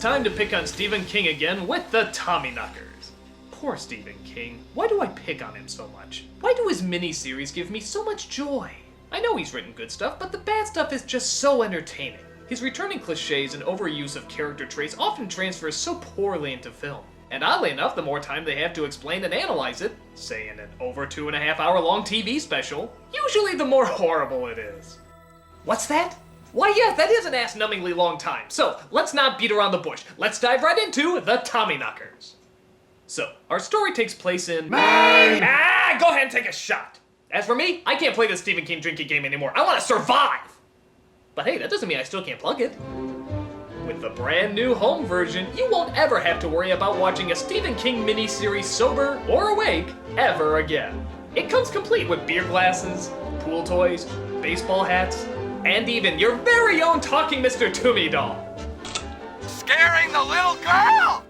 time to pick on Stephen King again with the Tommyknockers. Poor Stephen King. Why do I pick on him so much? Why do his miniseries give me so much joy? I know he's written good stuff, but the bad stuff is just so entertaining. His returning cliches and overuse of character traits often transfers so poorly into film. And oddly enough, the more time they have to explain and analyze it, say in an over 2.5 hour long TV special, usually the more horrible it is. What's that? Why yes, that is an ass-numbingly long time. So, let's not beat around the bush. Let's dive right into the Tommyknockers. So, our story takes place in... Maine! Go ahead and take a shot. As for me, I can't play this Stephen King drinking game anymore. I want to survive! But hey, that doesn't mean I still can't plug it. With the brand new home version, you won't ever have to worry about watching a Stephen King miniseries sober or awake ever again. It comes complete with beer glasses, pool toys, baseball hats, and even your very own talking Mr. Toomey doll. Scaring the little girl!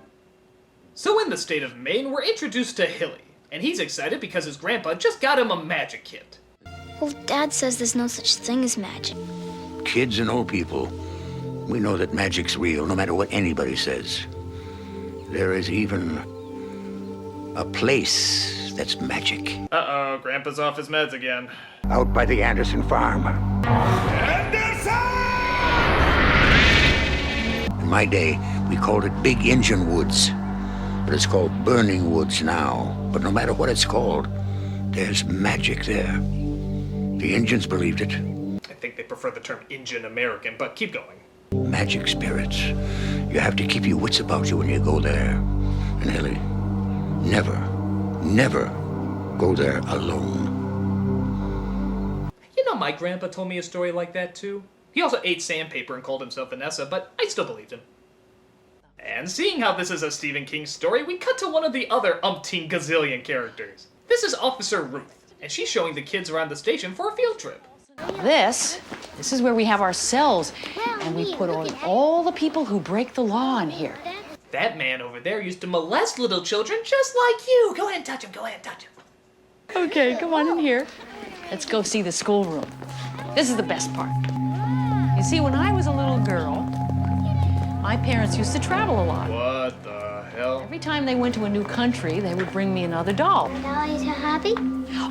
So in the state of Maine, we're introduced to Hilly, and he's excited because his grandpa just got him a magic kit. Well, Dad says there's no such thing as magic. Kids and old people, we know that magic's real, no matter what anybody says. There is even a place that's magic. Uh-oh, Grandpa's off his meds again. Out by the Anderson farm. In my day, we called it Big Engine Woods. But it's called Burning Woods now. But no matter what it's called, there's magic there. The Indians believed it. I think they prefer the term Indian American, but keep going. Magic spirits. You have to keep your wits about you when you go there. And Hilly, never, never go there alone. You know, my grandpa told me a story like that too. He also ate sandpaper and called himself Vanessa, but I still believed him. And seeing how this is a Stephen King story, we cut to one of the other umpteen gazillion characters. This is Officer Ruth, and she's showing the kids around the station for a field trip. This is where we have our cells, and we put on all the people who break the law in here. That man over there used to molest little children just like you. Go ahead and touch him, go ahead and touch him. Okay, come on in here. Let's go see the schoolroom. This is the best part. You see, when I was a little girl, my parents used to travel a lot. What the hell? Every time they went to a new country, they would bring me another doll. Dolly's a hobby?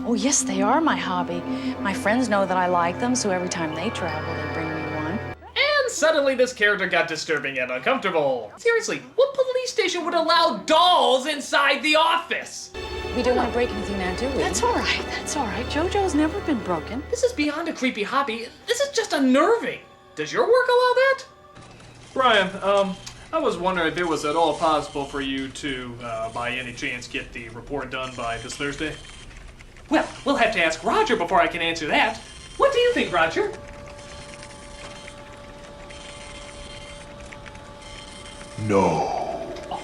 Oh, yes, they are my hobby. My friends know that I like them, so every time they travel, they bring me one. And suddenly this character got disturbing and uncomfortable. Seriously, what police station would allow dolls inside the office? We don't want to break anything now, do we? That's all right, that's all right. JoJo's never been broken. This is beyond a creepy hobby. This is just unnerving. Does your work allow that? Brian, I was wondering if it was at all possible for you to, by any chance, get the report done by this Thursday? Well, we'll have to ask Roger before I can answer that. What do you think, Roger? No. Oh,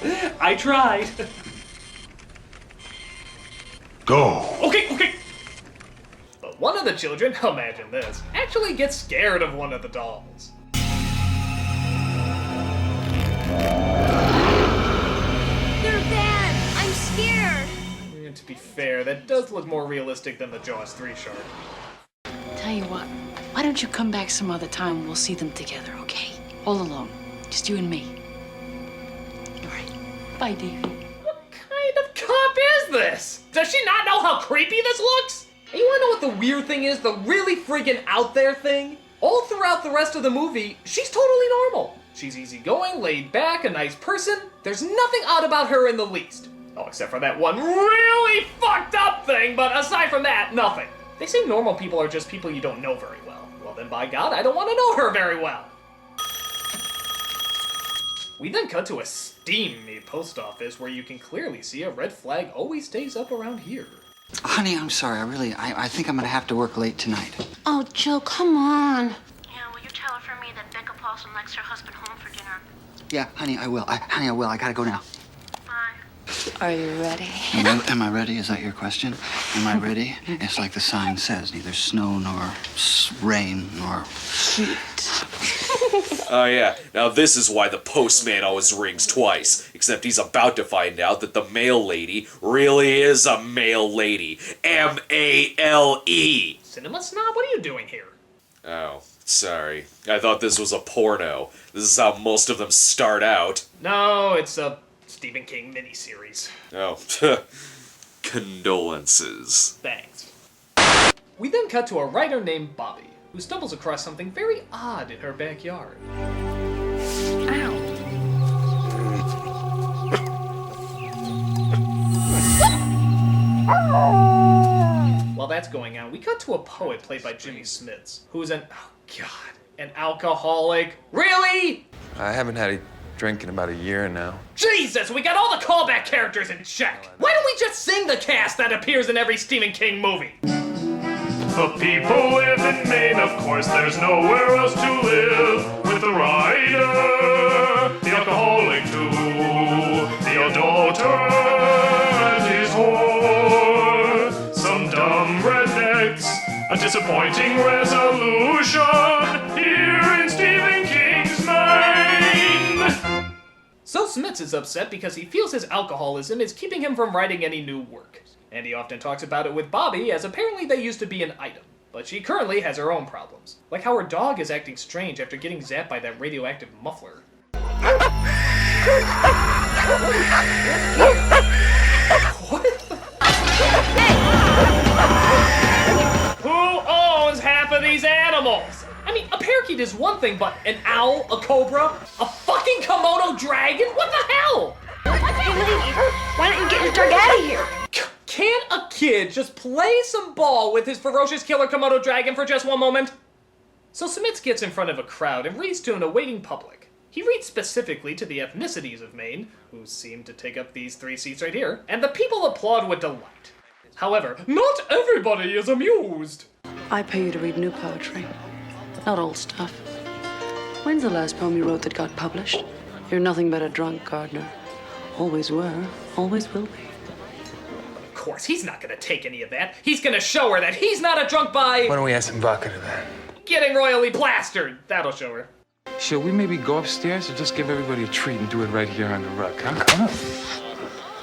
well, I tried. Go. Okay. But one of the children, imagine this, actually gets scared of one of the dolls. They're bad. I'm scared. And to be fair, that does look more realistic than the Jaws 3 shark. Tell you what, why don't you come back some other time and we'll see them together, okay? All alone. Just you and me. All right. Bye, Davey. What kind of cop is this? Does she not know how creepy this looks? And you wanna know what the weird thing is? The really freaking out there thing? All throughout the rest of the movie, she's totally normal. She's easygoing, laid back, a nice person. There's nothing odd about her in the least. Oh, except for that one really fucked up thing, but aside from that, nothing. They say normal people are just people you don't know very well. Well then, by God, I don't want to know her very well. We then cut to a steamy post office where you can clearly see a red flag always stays up around here. Honey, I'm sorry. I think I'm gonna have to work late tonight. Oh, Joe, come on. Yeah, will you tell her for me that Becca Paulson likes her husband home for dinner? Yeah, honey, I will. I will. I gotta go now. Bye. Are you ready? Am I ready? Is that your question? Am I ready? It's like the sign says, neither snow nor rain nor heat. Oh yeah, now this is why the postman always rings twice, except he's about to find out that the mail lady really is a mail lady. M-A-L-E! Cinema snob, what are you doing here? Oh, Sorry. I thought this was a porno. This is how most of them start out. No, it's a Stephen King miniseries. Oh. Condolences. Thanks. We then cut to a writer named Bobby, who stumbles across something very odd in her backyard. While that's going on, we cut to a poet played by Jimmy Smits, who is an alcoholic. Really? I haven't had a drink in about a year now. Jesus, we got all the callback characters in check. Why don't we just sing the cast that appears in every Stephen King movie? The people live in Maine, of course, there's nowhere else to live. With the writer, the alcoholic too, the adulterer and his whore, some dumb rednecks, a disappointing resolution here in Stephen King's Maine. So Smits is upset because he feels his alcoholism is keeping him from writing any new work. And he often talks about it with Bobby, as apparently they used to be an item. But she currently has her own problems. Like how her dog is acting strange after getting zapped by that radioactive muffler. What? Who owns half of these animals? I mean, a parakeet is one thing, but an owl, a cobra, a fucking Komodo dragon? What the hell? Why don't you get your dog out of here? Can a kid just play some ball with his ferocious killer Komodo dragon for just one moment? So Smits gets in front of a crowd and reads to an awaiting public. He reads specifically to the ethnicities of Maine, who seem to take up these 3 seats right here, and the people applaud with delight. However, not everybody is amused. I pay you to read new poetry, not old stuff. When's the last poem you wrote that got published? You're nothing but a drunk, Gardner. Always were, always will be. Of course, he's not gonna take any of that. He's gonna show her that he's not a drunk by... Why don't we add some vodka to that? Getting royally plastered. That'll show her. Should we maybe go upstairs or just give everybody a treat and do it right here on the rug, huh? Come on.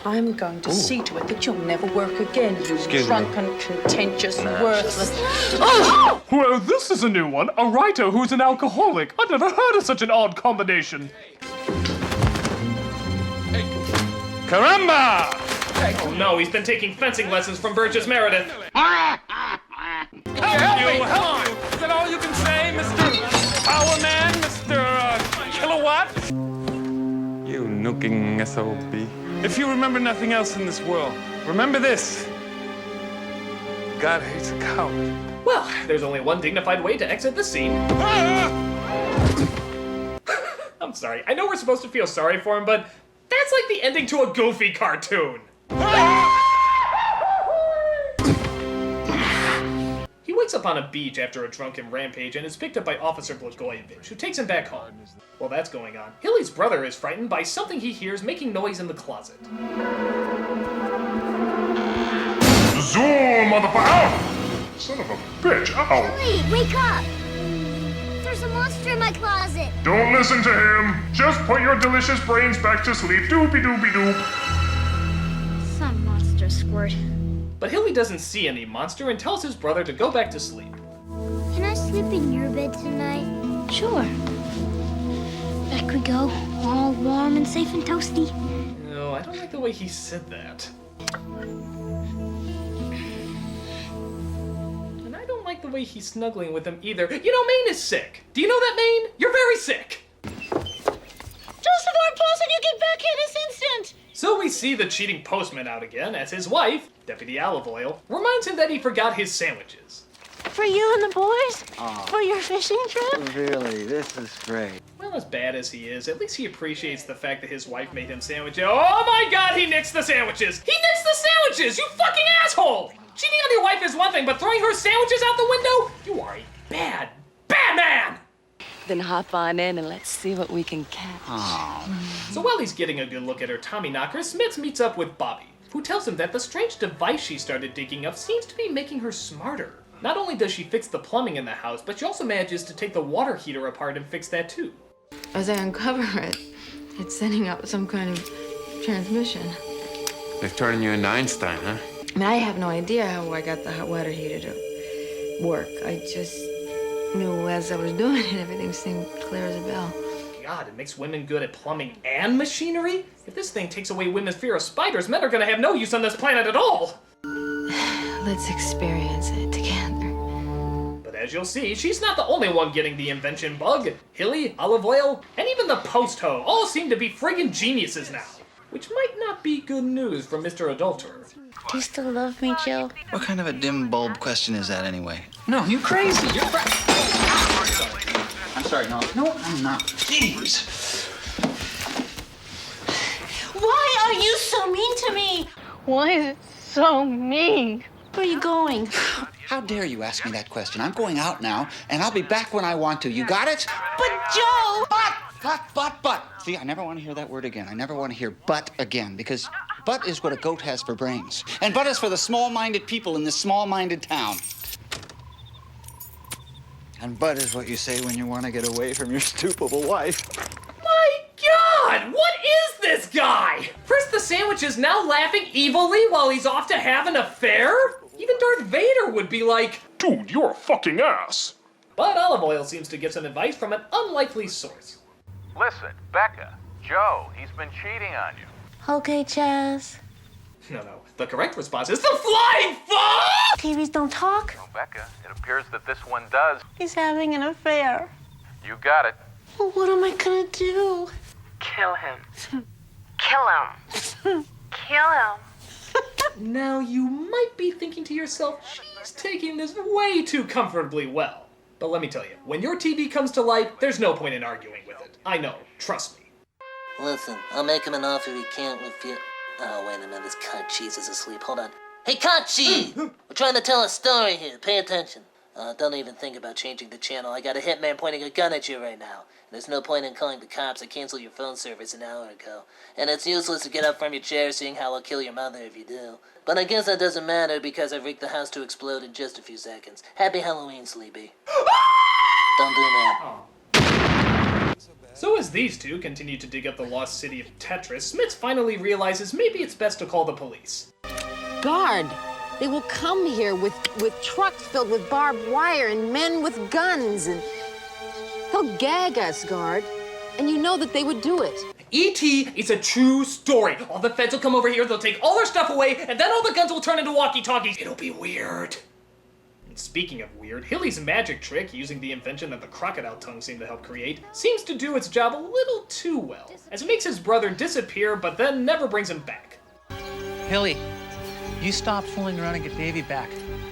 I'm going to see to it that you'll never work again, you drunken, contentious, worthless... Oh! Well, this is a new one. A writer who's an alcoholic. I've never heard of such an odd combination. Caramba! Oh no, he's been taking fencing lessons from Burgess Meredith. Help you! Is that all you can say, Mr. Power Man, Mr. Kilowatt? You nooking SOB. If you remember nothing else in this world, remember this. God hates a coward. Well, there's only one dignified way to exit the scene. I'm sorry, I know we're supposed to feel sorry for him, but that's like the ending to a Goofy cartoon. He wakes up on a beach after a drunken rampage and is picked up by Officer Blagojevich, who takes him back home. While that's going on, Hilly's brother is frightened by something he hears making noise in the closet. Zoom, motherfucker! Ow! Son of a bitch, ow! Hilly, wake up! There's a monster in my closet. Don't listen to him. Just put your delicious brains back to sleep. Doopy-doopy-doop. Some monster squirt. But Hilly doesn't see any monster and tells his brother to go back to sleep. Can I sleep in your bed tonight? Sure. Back we go, all warm and safe and toasty. No, I don't like the way he said that. And I don't like the way he's snuggling with him either. You know, Maine is sick. Do you know that, Maine? You're very sick. Joseph R. Paulson, you get back here this instant! So we see the cheating postman out again as his wife, Deputy Olive Oil, reminds him that he forgot his sandwiches. For you and the boys? For your fishing trip? Really, this is great. Well, as bad as he is, at least he appreciates the fact that his wife made him sandwiches. Oh my god, he nixed the sandwiches! He nixed the sandwiches, you fucking asshole! Cheating on your wife is one thing, but throwing her sandwiches out the window? You are a bad, bad man! Then hop on in and let's see what we can catch. So while he's getting a good look at her Tommyknockers, Smits meets up with Bobby, who tells him that the strange device she started digging up seems to be making her smarter. Not only does she fix the plumbing in the house, but she also manages to take the water heater apart and fix that too. As I uncover it, it's sending out some kind of transmission. They've turned you into Einstein, huh? I mean, I have no idea how I got the hot water heater to work. I just knew as I was doing it, everything seemed clear as a bell. God, it makes women good at plumbing and machinery? If this thing takes away women's fear of spiders, men are gonna have no use on this planet at all! Let's experience it together. But as you'll see, she's not the only one getting the invention bug. Hilly, Olive Oil, and even the post hoe all seem to be friggin' geniuses now. Which might not be good news for Mr. Adulterer. Do you still love me, Joe? What kind of a dim bulb question is that anyway? No, you crazy. You're I'm sorry, no, I'm not. Jeez. Why are you so mean to me? Why is it so mean? Where are you going? How dare you ask me that question? I'm going out now, and I'll be back when I want to. You got it? But Joe! But. See, I never want to hear that word again. I never want to hear but again, because but is what a goat has for brains. And but is for the small-minded people in this small-minded town. And but is what you say when you want to get away from your stupid wife. My God! What is this guy? First the sandwiches, now laughing evilly while he's off to have an affair? Even Darth Vader would be like, Dude, you're a fucking ass. But Olive Oil seems to get some advice from an unlikely source. Listen, Becca, Joe, he's been cheating on you. Okay, Chaz. No. The correct response is the flying fuck! TVs don't talk. No, Becca, it appears that this one does. He's having an affair. You got it. Well, what am I gonna do? Kill him. Kill him. Kill him. Now you might be thinking to yourself, she's taking this way too comfortably well. But let me tell you, when your TV comes to life, there's no point in arguing with it. I know, trust me. Listen, I'll make him an offer he can't refuse. Oh, wait a minute, this cunt cheese is asleep. Hold on. Hey, cunt cheese! We're trying to tell a story here. Pay attention. Don't even think about changing the channel. I got a hitman pointing a gun at you right now. There's no point in calling the cops. I canceled your phone service an hour ago. And it's useless to get up from your chair seeing how I'll kill your mother if you do. But I guess that doesn't matter because I've rigged the house to explode in just a few seconds. Happy Halloween, Sleepy. Don't do that. So as these two continue to dig up the lost city of Tetris, Smits finally realizes maybe it's best to call the police. Guard! They will come here with trucks filled with barbed wire and men with guns, and they'll gag us, Guard. And you know that they would do it. E.T. is a true story. All the feds will come over here, they'll take all our stuff away, and then all the guns will turn into walkie-talkies. It'll be weird. And speaking of weird, Hilly's magic trick, using the invention that the crocodile tongue seemed to help create, seems to do its job a little too well, as it makes his brother disappear, but then never brings him back. Hilly, you stop fooling around and get Davy back.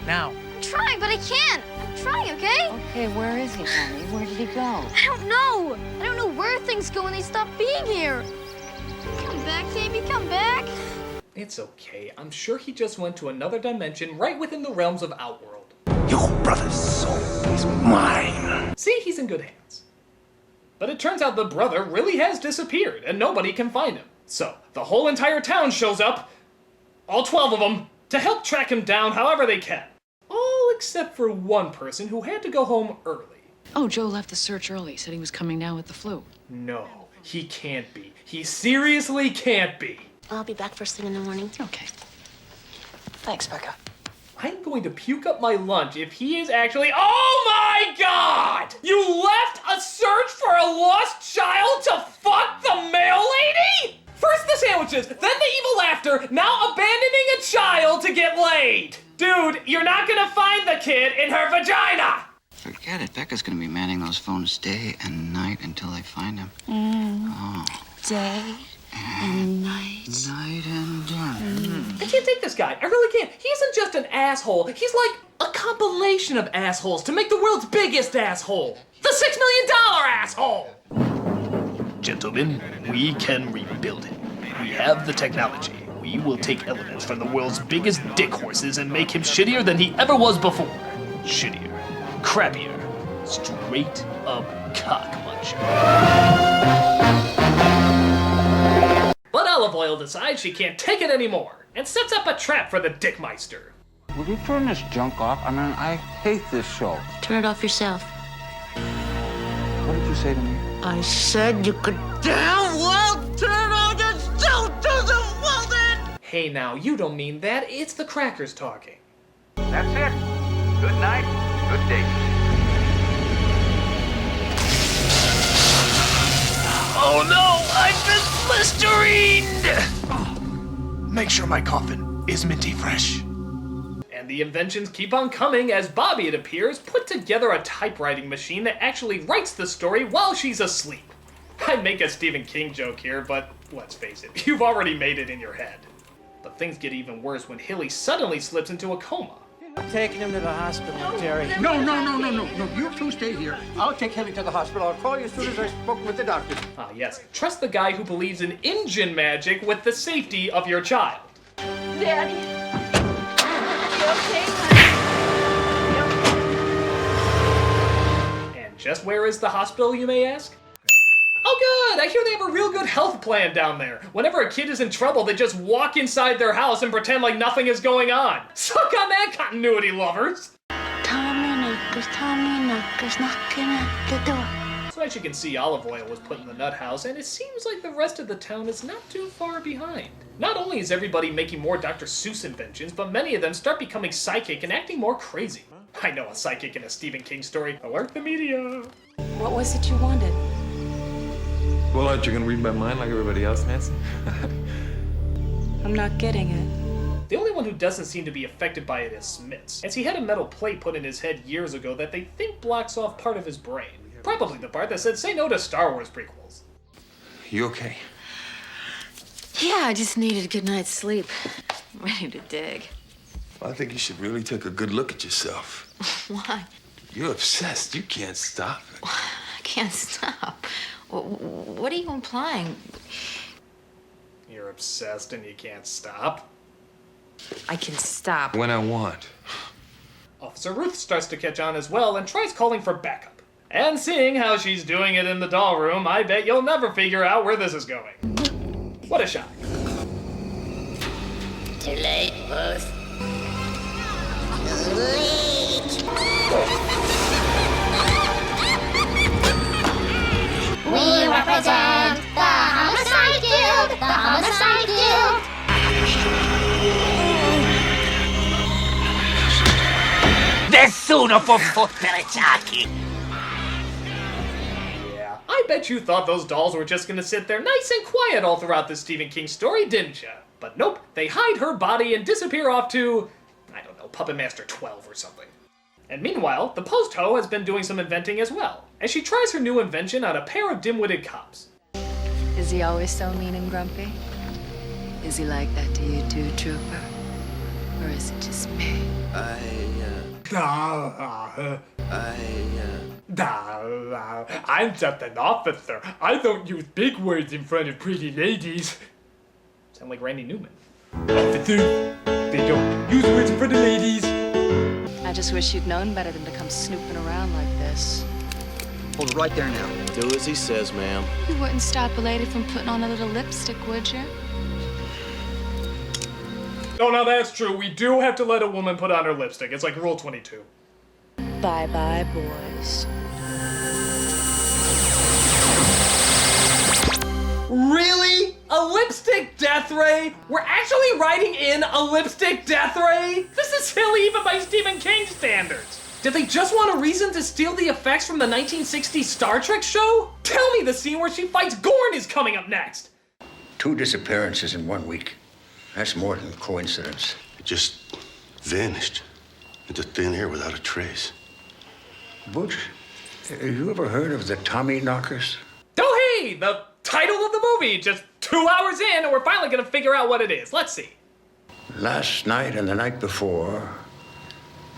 Now. I'm trying, but I can't. I'm trying, okay? Okay, where is he, honey? Where did he go? I don't know. I don't know where things go when they stop being here. Come back, Davy, come back. It's okay. I'm sure he just went to another dimension right within the realms of Outworld. Your brother's soul is mine. See, he's in good hands. But it turns out the brother really has disappeared, and nobody can find him. So, the whole entire town shows up, all 12 of them, to help track him down however they can. All except for one person who had to go home early. Oh, Joe left the search early. Said he was coming down with the flu. No, he can't be. He seriously can't be. I'll be back first thing in the morning. Okay. Thanks, Becca. I'm going to puke up my lunch if he is actually— Oh my God! You left a search for a lost child to fuck the mail lady? First the sandwiches, then the evil laughter, now abandoning a child to get laid. Dude, you're not gonna find the kid in her vagina! Forget it. Becca's gonna be manning those phones day and night until they find him. Oh. Day and night. Night and day. I can't take this guy. I really can't. He isn't just an asshole. He's like a compilation of assholes to make the world's biggest asshole. The $6 million asshole! Gentlemen, we can rebuild him. We have the technology. We will take elements from the world's biggest dick horses and make him shittier than he ever was before. Shittier. Crappier. Straight up cock muncher. But Olive Oil decides she can't take it anymore and sets up a trap for the Dickmeister. Would you turn this junk off? I mean, I hate this show. Turn it off yourself. What did you say to me? I said you could damn well turn on your soul to the woman! Hey now, you don't mean that. It's the crackers talking. That's it. Good night. Good day. Oh no, I've been blisterined! Make sure my coffin is minty fresh. And the inventions keep on coming as Bobby, it appears, put together a typewriting machine that actually writes the story while she's asleep. I make a Stephen King joke here, but let's face it, you've already made it in your head. But things get even worse when Hilly suddenly slips into a coma. I'm taking him to the hospital, Terry. No. You two stay here. I'll take Hilly to the hospital. I'll call you as soon as I spoke with the doctor. Ah yes, trust the guy who believes in engine magic with the safety of your child. Daddy. You okay, honey? And just where is the hospital, you may ask? Oh good, I hear they have a real good health plan down there. Whenever a kid is in trouble, they just walk inside their house and pretend like nothing is going on. Suck on that, continuity lovers! Tommyknockers knocking at the door. So as you can see, Olive Oil was put in the nut house, and it seems like the rest of the town is not too far behind. Not only is everybody making more Dr. Seuss inventions, but many of them start becoming psychic and acting more crazy. I know a psychic in a Stephen King story. Alert the media! What was it you wanted? Well, aren't you gonna read my mind like everybody else, Nancy? I'm not getting it. The only one who doesn't seem to be affected by it is Smits, as he had a metal plate put in his head years ago that they think blocks off part of his brain. Probably the part that said say no to Star Wars prequels. You okay? Yeah, I just needed a good night's sleep. I'm ready to dig. Well, I think you should really take a good look at yourself. Why? You're obsessed. You can't stop it. I can't stop. What are you implying? You're obsessed and you can't stop. I can stop. When I want. Officer Ruth starts to catch on as well and tries calling for backup. And seeing how she's doing it in the doll room, I bet you'll never figure out where this is going. What a shock. Too late, Ruth. Too late. We represent the Homicide Guild! The Homicide Guild! Nessuno può fottere Chucky! Yeah, I bet you thought those dolls were just gonna sit there nice and quiet all throughout this Stephen King story, didn't ya? But nope, they hide her body and disappear off to, I don't know, Puppet Master 12 or something. And meanwhile, the post-ho has been doing some inventing as well, as she tries her new invention on a pair of dim-witted cops. Is he always so mean and grumpy? Is he like that to you too, Trooper? Or is it just me? I'm just an officer. I don't use big words in front of pretty ladies. Sound like Randy Newman. Officers, they don't use words in front of ladies. I just wish you'd known better than to come snooping around like this. Hold it right there now. Do as he says, ma'am. You wouldn't stop a lady from putting on a little lipstick, would you? Oh, now that's true. We do have to let a woman put on her lipstick. It's like Rule 22. Bye-bye, boys. Really? A lipstick death ray? We're actually writing in a lipstick death ray? This is silly even by Stephen King standards. Did they just want a reason to steal the effects from the 1960s Star Trek show? Tell me the scene where she fights Gorn is coming up next. 2 disappearances in 1 week. That's more than coincidence. It just vanished into thin air without a trace. Butch, have you ever heard of the Tommyknockers? Oh hey, the title of the movie. Just 2 hours in and we're finally gonna figure out what it is. Let's see. Last night and the night before,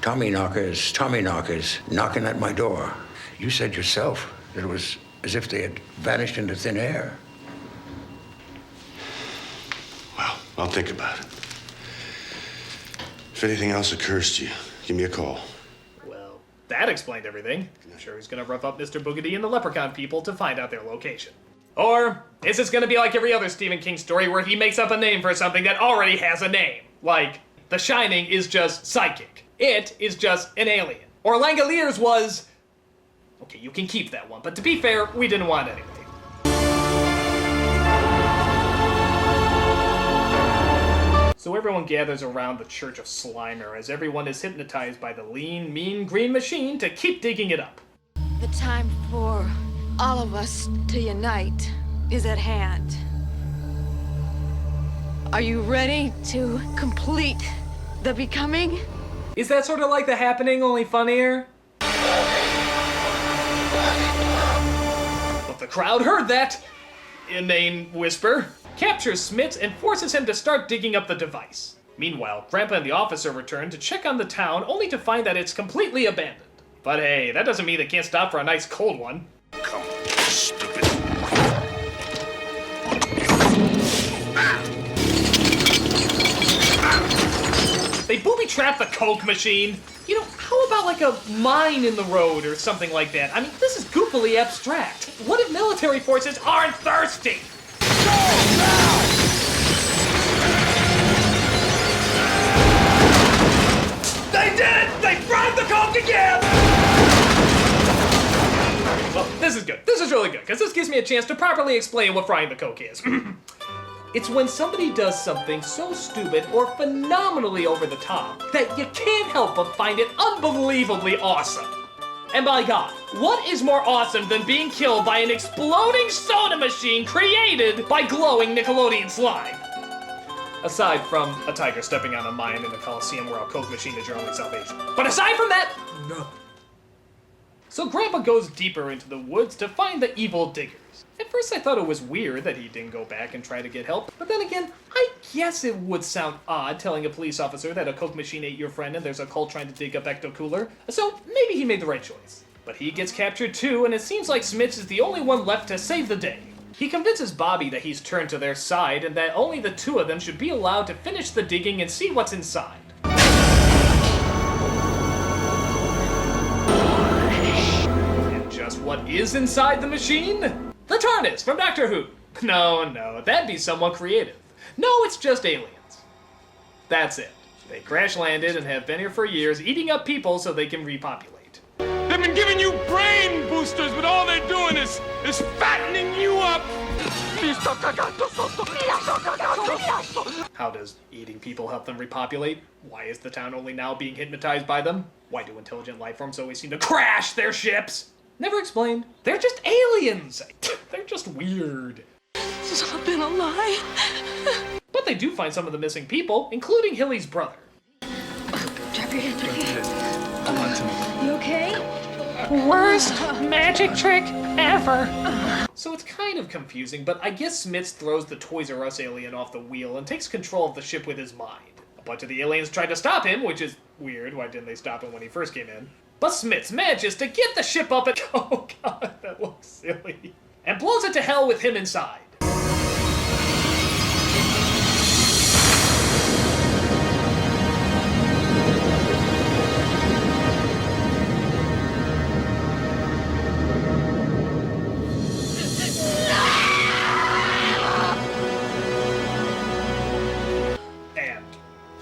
Tommyknockers knocking at my door. You said yourself that it was as if they had vanished into thin air. Well, I'll think about it. If anything else occurs to you, give me a call. Well, that explained everything. I'm sure he's gonna rough up Mr. Boogedy and the Leprechaun people to find out their location. Or is this gonna be like every other Stephen King story where he makes up a name for something that already has a name? Like, The Shining is just psychic. It is just an alien. Or Langoliers was... Okay, you can keep that one, but to be fair, we didn't want it anyway. So everyone gathers around the Church of Slimer as everyone is hypnotized by the lean, mean green machine to keep digging it up. The time for all of us to unite. is at hand. Are you ready to complete the becoming? Is that sort of like The Happening, only funnier? But the crowd heard that inane whisper, captures Smits and forces him to start digging up the device. Meanwhile, Grandpa and the officer return to check on the town, only to find that it's completely abandoned. But hey, that doesn't mean they can't stop for a nice cold one. Come on, stupid. They booby-trap the Coke machine. You know, how about like a mine in the road or something like that? I mean, this is goofily abstract. What if military forces aren't thirsty? They did it! They fried the Coke again! Well, this is good. This is really good, because this gives me a chance to properly explain what frying the Coke is. It's when somebody does something so stupid or phenomenally over the top that you can't help but find it unbelievably awesome. And by God, what is more awesome than being killed by an exploding soda machine created by glowing Nickelodeon slime? Aside from a tiger stepping on a mine in the Coliseum where a Coke machine is your only salvation. But aside from that, no. So Grandpa goes deeper into the woods to find the evil diggers. At first I thought it was weird that he didn't go back and try to get help, but then again, I guess it would sound odd telling a police officer that a Coke machine ate your friend and there's a cult trying to dig up Ecto Cooler, so maybe he made the right choice. But he gets captured too, and it seems like Smits is the only one left to save the day. He convinces Bobby that he's turned to their side and that only the two of them should be allowed to finish the digging and see what's inside. And just what is inside the machine? The TARDIS from Doctor Who. No, that'd be somewhat creative. No, it's just aliens. That's it. They crash landed and have been here for years, eating up people so they can repopulate. They've been giving you brain boosters, but all they're doing is fattening you up. How does eating people help them repopulate? Why is the town only now being hypnotized by them? Why do intelligent life forms always seem to crash their ships? Never explained. They're just aliens. They're just weird. This has all been a lie. But they do find some of the missing people, including Hilly's brother. Drop your head, drop your head. Hold on to me. You okay? Worst magic trick ever. So it's kind of confusing, but I guess Smits throws the Toys R Us alien off the wheel and takes control of the ship with his mind. A bunch of the aliens tried to stop him, which is weird. Why didn't they stop him when he first came in? But Smits manages to get the ship up and oh god, that looks silly. And blows it to hell with him inside. And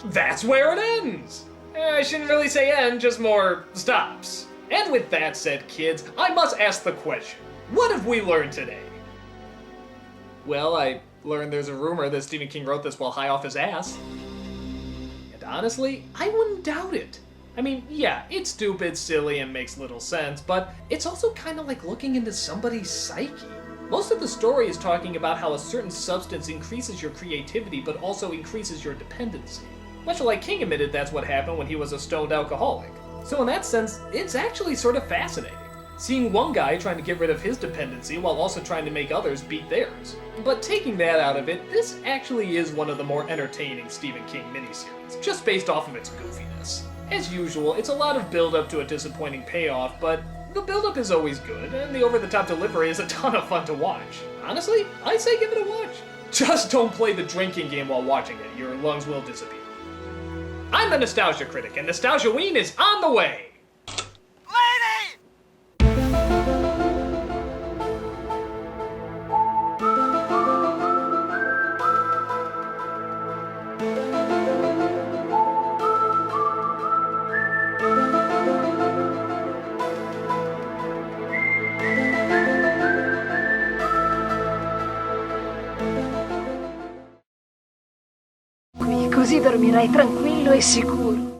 that's where it ends. I shouldn't really say end, just more stops. And with that said, kids, I must ask the question, what have we learned today? Well, I learned there's a rumor that Stephen King wrote this while high off his ass. And honestly, I wouldn't doubt it. I mean, yeah, it's stupid, silly, and makes little sense, but it's also kind of like looking into somebody's psyche. Most of the story is talking about how a certain substance increases your creativity, but also increases your dependency. Much like King admitted that's what happened when he was a stoned alcoholic. So in that sense, it's actually sort of fascinating. Seeing one guy trying to get rid of his dependency while also trying to make others beat theirs. But taking that out of it, this actually is one of the more entertaining Stephen King miniseries, just based off of its goofiness. As usual, it's a lot of build-up to a disappointing payoff, but the build-up is always good, and the over-the-top delivery is a ton of fun to watch. Honestly, I say give it a watch. Just don't play the drinking game while watching it, your lungs will disappear. I'm the Nostalgia Critic, and Nostalgia-ween is on the way! Così dormirai tranquillo e sicuro.